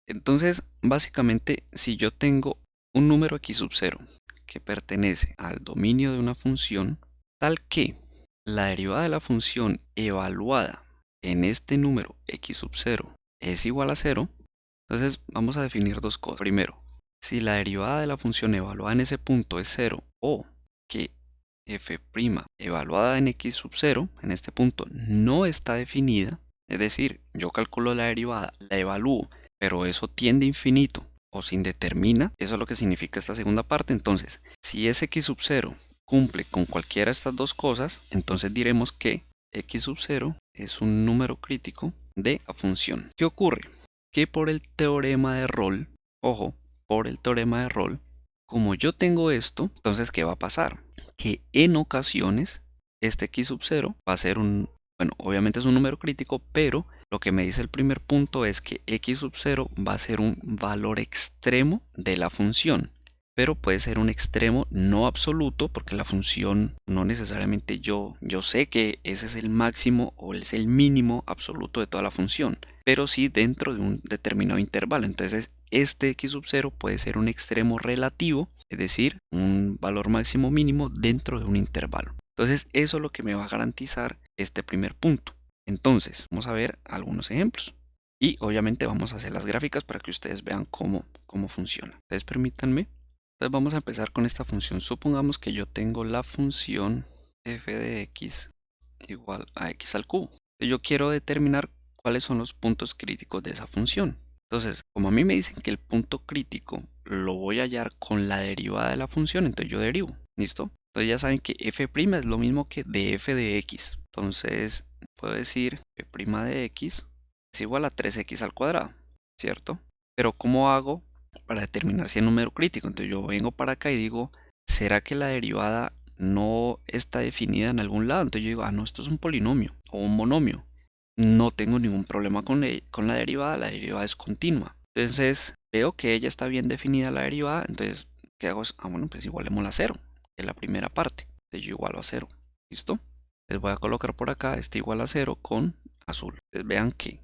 Entonces, básicamente, si yo tengo un número x sub 0 que pertenece al dominio de una función, tal que la derivada de la función evaluada en este número x sub 0 es igual a 0, entonces vamos a definir dos cosas. Primero, si la derivada de la función evaluada en ese punto es 0 o que f' evaluada en x sub 0 en este punto no está definida, es decir, yo calculo la derivada, la evalúo, pero eso tiende a infinito o se indetermina, eso es lo que significa esta segunda parte. Entonces, si es x sub 0 cumple con cualquiera de estas dos cosas, entonces diremos que x sub 0 es un número crítico de la función. ¿Qué ocurre? Que por el teorema de Rolle, ojo, por el teorema de Rolle, como yo tengo esto, entonces ¿qué va a pasar? Que en ocasiones este x sub 0 va a ser bueno, obviamente es un número crítico, pero lo que me dice el primer punto es que x sub 0 va a ser un valor extremo de la función, pero puede ser un extremo no absoluto porque la función no necesariamente yo sé que ese es el máximo o es el mínimo absoluto de toda la función, pero sí dentro de un determinado intervalo. Entonces este x sub 0 puede ser un extremo relativo, es decir, un valor máximo mínimo dentro de un intervalo. Entonces eso es lo que me va a garantizar este primer punto. Entonces vamos a ver algunos ejemplos y obviamente vamos a hacer las gráficas para que ustedes vean cómo funciona. Entonces permítanme. Entonces vamos a empezar con esta función. Supongamos que yo tengo la función f de x igual a x al cubo. Yo quiero determinar cuáles son los puntos críticos de esa función. Entonces, como a mí me dicen que el punto crítico lo voy a hallar con la derivada de la función, entonces yo derivo. ¿Listo? Entonces ya saben que f' es lo mismo que df de x. Entonces puedo decir f' de x es igual a 3x al cuadrado, ¿cierto? Pero ¿cómo hago para determinar si es número crítico? Entonces yo vengo para acá y digo, ¿será que la derivada no está definida en algún lado? Entonces yo digo, no, esto es un polinomio o un monomio. No tengo ningún problema con la derivada es continua. Entonces veo que ella está bien definida la derivada, entonces ¿qué hago? Bueno, pues igualémosla a 0, que es la primera parte. Entonces yo igualo a 0, ¿listo? Les voy a colocar por acá este igual a 0 con azul. Entonces vean que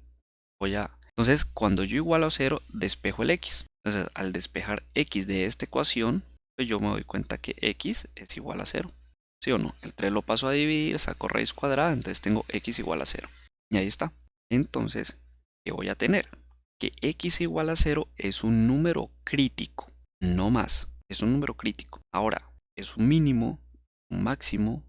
entonces cuando yo igualo a 0, despejo el x. Entonces al despejar x de esta ecuación, pues yo me doy cuenta que x es igual a 0. ¿Sí o no? El 3 lo paso a dividir, saco raíz cuadrada, entonces tengo x igual a 0. Y ahí está. Entonces, ¿qué voy a tener? Que x igual a 0 es un número crítico, no más. Es un número crítico. Ahora, es un mínimo, un máximo.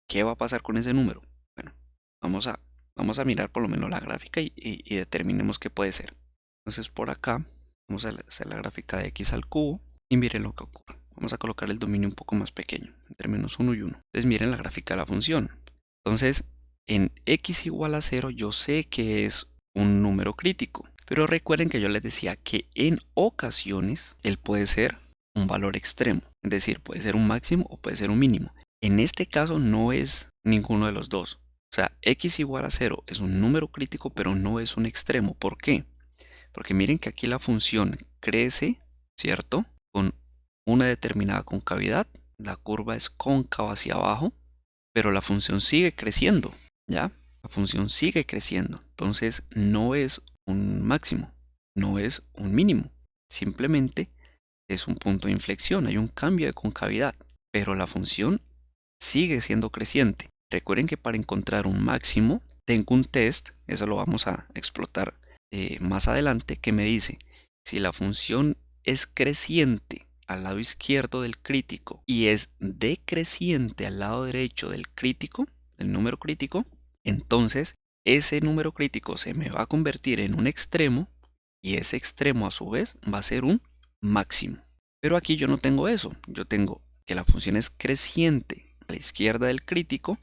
¿Qué va a pasar con ese número? Bueno, vamos a mirar por lo menos la gráfica y determinemos qué puede ser. Entonces por acá vamos a hacer la gráfica de x al cubo y miren lo que ocurre. Vamos a colocar el dominio un poco más pequeño, entre menos 1 y 1. Entonces miren la gráfica de la función. Entonces en x igual a 0 yo sé que es un número crítico. Pero recuerden que yo les decía que en ocasiones él puede ser un valor extremo. Es decir, puede ser un máximo o puede ser un mínimo. En este caso no es ninguno de los dos. O sea, x igual a 0 es un número crítico, pero no es un extremo. ¿Por qué? Porque miren que aquí la función crece, ¿cierto? Con una determinada concavidad. La curva es cóncava hacia abajo, pero la función sigue creciendo, ¿ya? La función sigue creciendo. Entonces no es un máximo, no es un mínimo. Simplemente es un punto de inflexión, hay un cambio de concavidad, pero la función sigue siendo creciente. Recuerden que para encontrar un máximo tengo un test, eso lo vamos a explotar más adelante, que me dice si la función es creciente al lado izquierdo del crítico y es decreciente al lado derecho del crítico, el número crítico, entonces ese número crítico se me va a convertir en un extremo y ese extremo a su vez va a ser un máximo. Pero aquí yo no tengo eso, yo tengo que la función es creciente a la izquierda del crítico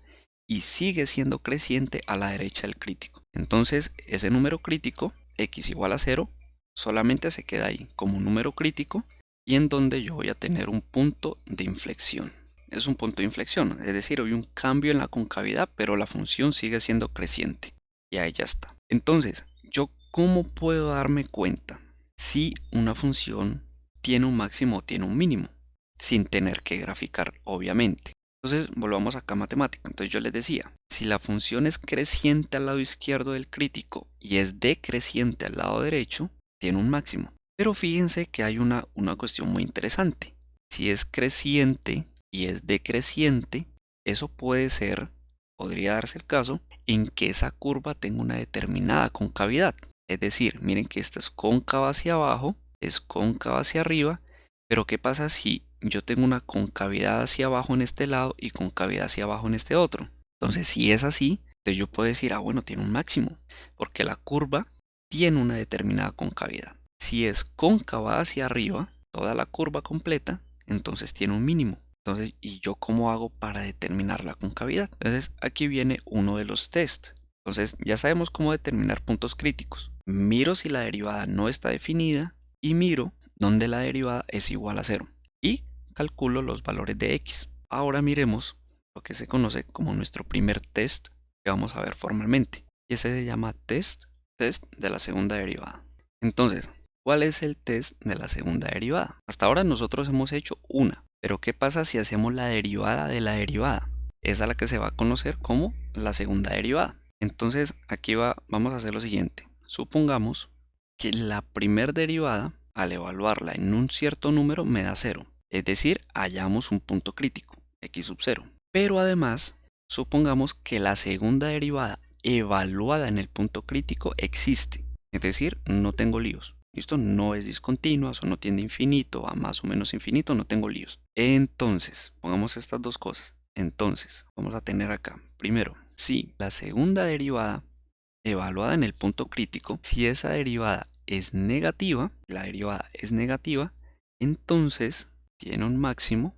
y sigue siendo creciente a la derecha del crítico. Entonces ese número crítico, x igual a 0, solamente se queda ahí como un número crítico y en donde yo voy a tener un punto de inflexión. Es un punto de inflexión, es decir, hay un cambio en la concavidad, pero la función sigue siendo creciente. Y ahí ya está. Entonces, ¿yo cómo puedo darme cuenta si una función tiene un máximo o tiene un mínimo? Sin tener que graficar, obviamente. Entonces, volvamos acá a matemática. Entonces yo les decía, si la función es creciente al lado izquierdo del crítico y es decreciente al lado derecho, tiene un máximo. Pero fíjense que hay una cuestión muy interesante. Si es creciente y es decreciente, eso podría darse el caso en que esa curva tenga una determinada concavidad. Es decir, miren que esta es cóncava hacia abajo, es cóncava hacia arriba, pero ¿qué pasa si yo tengo una concavidad hacia abajo en este lado y concavidad hacia abajo en este otro? Entonces, si es así, entonces yo puedo decir, bueno, tiene un máximo, porque la curva tiene una determinada concavidad. Si es cóncava hacia arriba, toda la curva completa, entonces tiene un mínimo. Entonces, ¿y yo cómo hago para determinar la concavidad? Entonces, aquí viene uno de los tests. Entonces, ya sabemos cómo determinar puntos críticos. Miro si la derivada no está definida y miro donde la derivada es igual a 0. Y calculo los valores de x. Ahora miremos lo que se conoce como nuestro primer test que vamos a ver formalmente. Y ese se llama test de la segunda derivada. Entonces, ¿cuál es el test de la segunda derivada? Hasta ahora nosotros hemos hecho una. Pero ¿qué pasa si hacemos la derivada de la derivada? Esa es la que se va a conocer como la segunda derivada. Entonces, aquí vamos a hacer lo siguiente. Supongamos que la primer derivada, al evaluarla en un cierto número, me da 0. Es decir, hallamos un punto crítico, x sub 0. Pero además, supongamos que la segunda derivada evaluada en el punto crítico existe. Es decir, no tengo líos. ¿Listo? No es discontinua, o no tiende a infinito, a más o menos infinito, no tengo líos. Entonces, pongamos estas dos cosas. Entonces, vamos a tener acá, primero, si la segunda derivada evaluada en el punto crítico, si esa derivada es negativa, entonces tiene un máximo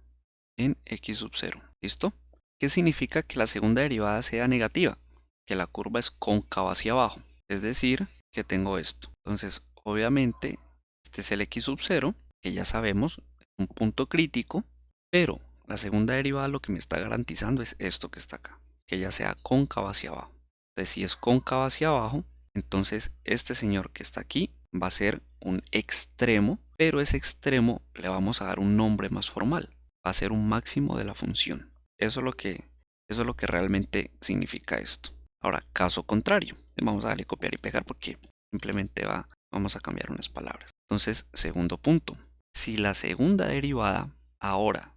en x sub 0. ¿Listo? ¿Qué significa que la segunda derivada sea negativa? Que la curva es cóncava hacia abajo. Es decir, que tengo esto. Entonces, obviamente, este es el x sub 0, que ya sabemos, es un punto crítico, pero la segunda derivada lo que me está garantizando es esto que está acá, que ya sea cóncava hacia abajo. Entonces, si es cóncava hacia abajo, entonces este señor que está aquí va a ser un extremo, pero ese extremo le vamos a dar un nombre más formal. Va a ser un máximo de la función. Eso es lo que realmente significa esto. Ahora, caso contrario, vamos a darle copiar y pegar porque simplemente vamos a cambiar unas palabras. Entonces, segundo punto, si la segunda derivada ahora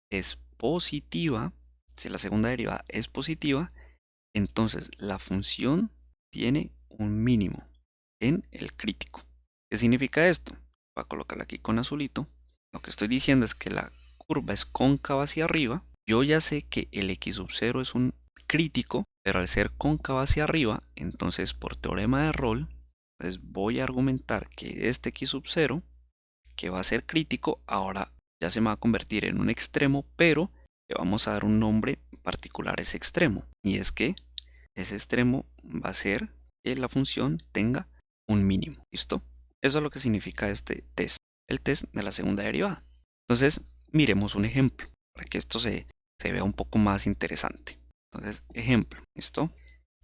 es positiva, entonces la función tiene un mínimo en el crítico. ¿Qué significa esto? Voy a colocarla aquí con azulito. Lo que estoy diciendo es que la curva es cóncava hacia arriba. Yo ya sé que el x sub 0 es un crítico, pero al ser cóncava hacia arriba, entonces por teorema de Rolle, les voy a argumentar que este x sub 0, que va a ser crítico, ahora ya se me va a convertir en un extremo, pero le vamos a dar un nombre particular a ese extremo. Y es que ese extremo va a ser que la función tenga un mínimo. ¿Listo? Eso es lo que significa este test. El test de la segunda derivada. Entonces, miremos un ejemplo para que esto se vea un poco más interesante. Entonces, ejemplo. ¿Listo?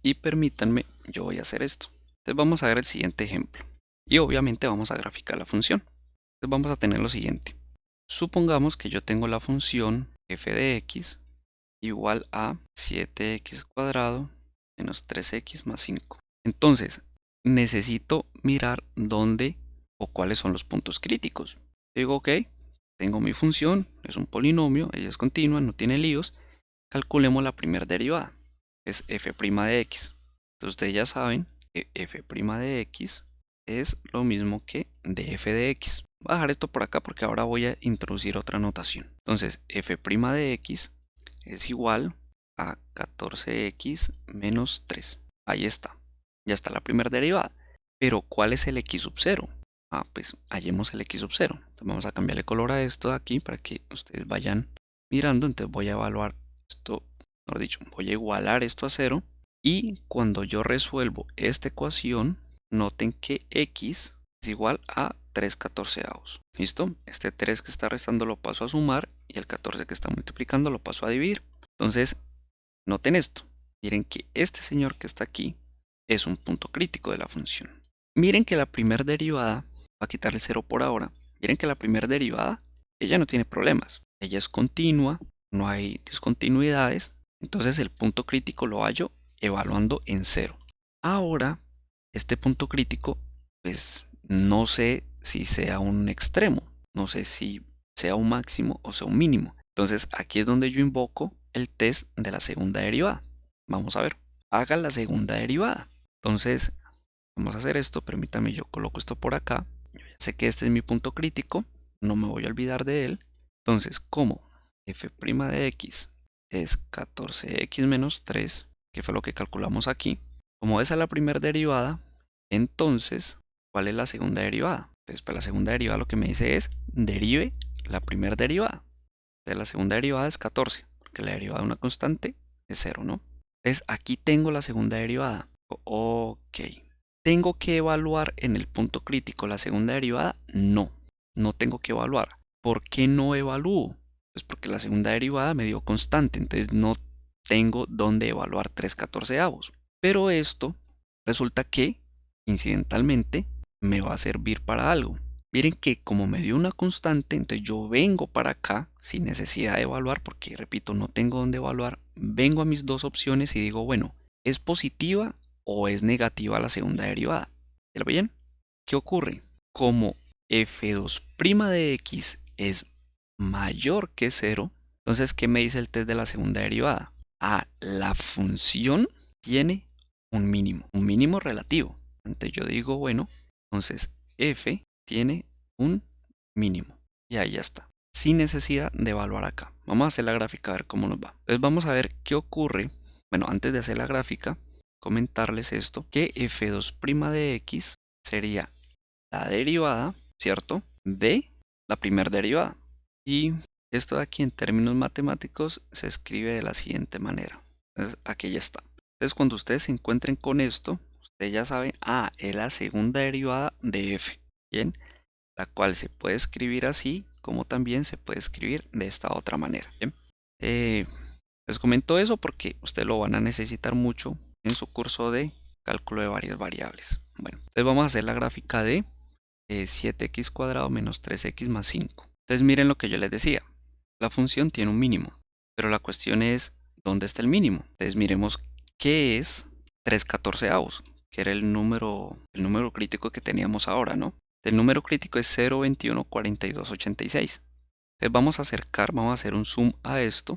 Y permítanme, yo voy a hacer esto. Entonces vamos a ver el siguiente ejemplo. Y obviamente vamos a graficar la función. Entonces vamos a tener lo siguiente. Supongamos que yo tengo la función f de x igual a 7x cuadrado menos 3x más 5. Entonces, necesito mirar dónde o cuáles son los puntos críticos. Digo, ok, tengo mi función, es un polinomio, ella es continua, no tiene líos. Calculemos la primera derivada, es f' de x. Entonces ustedes ya saben que f' de x es lo mismo que df de x. Voy a dejar esto por acá porque ahora voy a introducir otra notación. Entonces, f' de x es igual a 14x menos 3. Ahí está. Ya está la primera derivada. Pero ¿cuál es el x sub 0? Pues hallemos el x sub 0. Entonces vamos a cambiarle color a esto de aquí para que ustedes vayan mirando. Entonces voy a evaluar esto, mejor dicho, voy a igualar esto a 0. Y cuando yo resuelvo esta ecuación, noten que x es igual a 3/14. ¿Listo? Este 3 que está restando lo paso a sumar y el 14 que está multiplicando lo paso a dividir. Entonces, noten esto. Miren que este señor que está aquí es un punto crítico de la función. Miren que la primera derivada, voy a quitarle 0 por ahora, miren que la primera derivada, ella no tiene problemas. Ella es continua, no hay discontinuidades, entonces el punto crítico lo hallo evaluando en 0. Ahora, este punto crítico, pues no sé si sea un extremo, no sé si sea un máximo o sea un mínimo. Entonces aquí es donde yo invoco el test de la segunda derivada. Vamos a ver, haga la segunda derivada. Entonces vamos a hacer esto, permítame, yo coloco esto por acá. Yo ya sé que este es mi punto crítico, no me voy a olvidar de él. Entonces, como f' de x es 14x menos 3, que fue lo que calculamos aquí, como esa es la primera derivada, entonces, ¿cuál es la segunda derivada? Entonces, pues la segunda derivada lo que me dice es, derive la primera derivada. Entonces, la segunda derivada es 14, porque la derivada de una constante es 0, ¿no? Entonces, aquí tengo la segunda derivada. Ok. ¿Tengo que evaluar en el punto crítico la segunda derivada? No, no tengo que evaluar. ¿Por qué no evalúo? Pues porque la segunda derivada me dio constante, entonces no tengo dónde evaluar 3/14. Pero esto resulta que, incidentalmente, me va a servir para algo. Miren que como me dio una constante, entonces yo vengo para acá sin necesidad de evaluar, porque repito, no tengo dónde evaluar. Vengo a mis dos opciones y digo, bueno, ¿es positiva o es negativa la segunda derivada? ¿Ya lo ven? ¿Qué ocurre? Como f2' de x es mayor que 0, entonces, ¿qué me dice el test de la segunda derivada? Ah, la función tiene un mínimo relativo. Entonces yo digo, bueno, entonces f tiene un mínimo. Y ahí ya está. Sin necesidad de evaluar acá. Vamos a hacer la gráfica a ver cómo nos va. Entonces vamos a ver qué ocurre. Bueno, antes de hacer la gráfica, comentarles esto, que f2' de x sería la derivada, ¿cierto? De la primera derivada. Y esto de aquí en términos matemáticos se escribe de la siguiente manera. Entonces aquí ya está. Entonces cuando ustedes se encuentren con esto, ustedes ya saben, es la segunda derivada de f. Bien, la cual se puede escribir así, como también se puede escribir de esta otra manera. Bien, les comento eso porque ustedes lo van a necesitar mucho en su curso de cálculo de varias variables. Bueno, entonces vamos a hacer la gráfica de 7x cuadrado menos 3x más 5. Entonces miren lo que yo les decía. La función tiene un mínimo, pero la cuestión es, ¿dónde está el mínimo? Entonces miremos qué es 3/14, que era el número crítico que teníamos ahora, ¿no? El número crítico es 0,214286. Entonces vamos a hacer un zoom a esto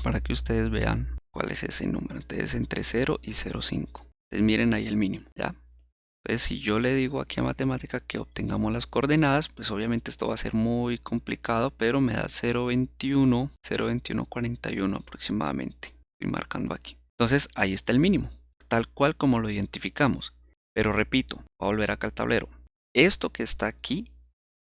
para que ustedes vean cuál es ese número. Entonces entre 0 y 0,5. Entonces miren ahí el mínimo, ¿ya? Entonces, si yo le digo aquí a matemática que obtengamos las coordenadas, pues obviamente esto va a ser muy complicado, pero me da 0,2141 aproximadamente. Estoy marcando aquí. Entonces, ahí está el mínimo, tal cual como lo identificamos. Pero repito, voy a volver acá al tablero. Esto que está aquí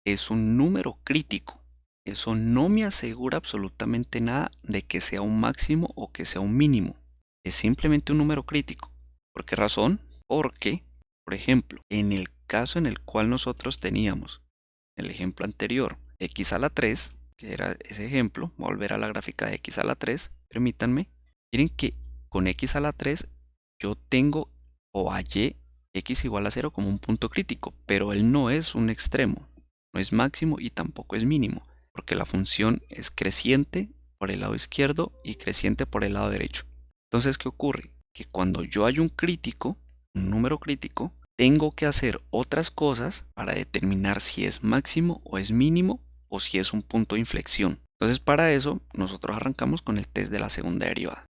es un número crítico. Eso no me asegura absolutamente nada de que sea un máximo o que sea un mínimo. Es simplemente un número crítico. ¿Por qué razón? Porque por ejemplo, en el caso en el cual nosotros teníamos el ejemplo anterior, x a la 3, que era ese ejemplo, voy a volver a la gráfica de x a la 3, permítanme, miren que con x a la 3 yo tengo o hallé x igual a 0 como un punto crítico, pero él no es un extremo, no es máximo y tampoco es mínimo, porque la función es creciente por el lado izquierdo y creciente por el lado derecho. Entonces, ¿qué ocurre? Que cuando yo hallo un crítico, un número crítico, tengo que hacer otras cosas para determinar si es máximo o es mínimo o si es un punto de inflexión. Entonces para eso nosotros arrancamos con el test de la segunda derivada.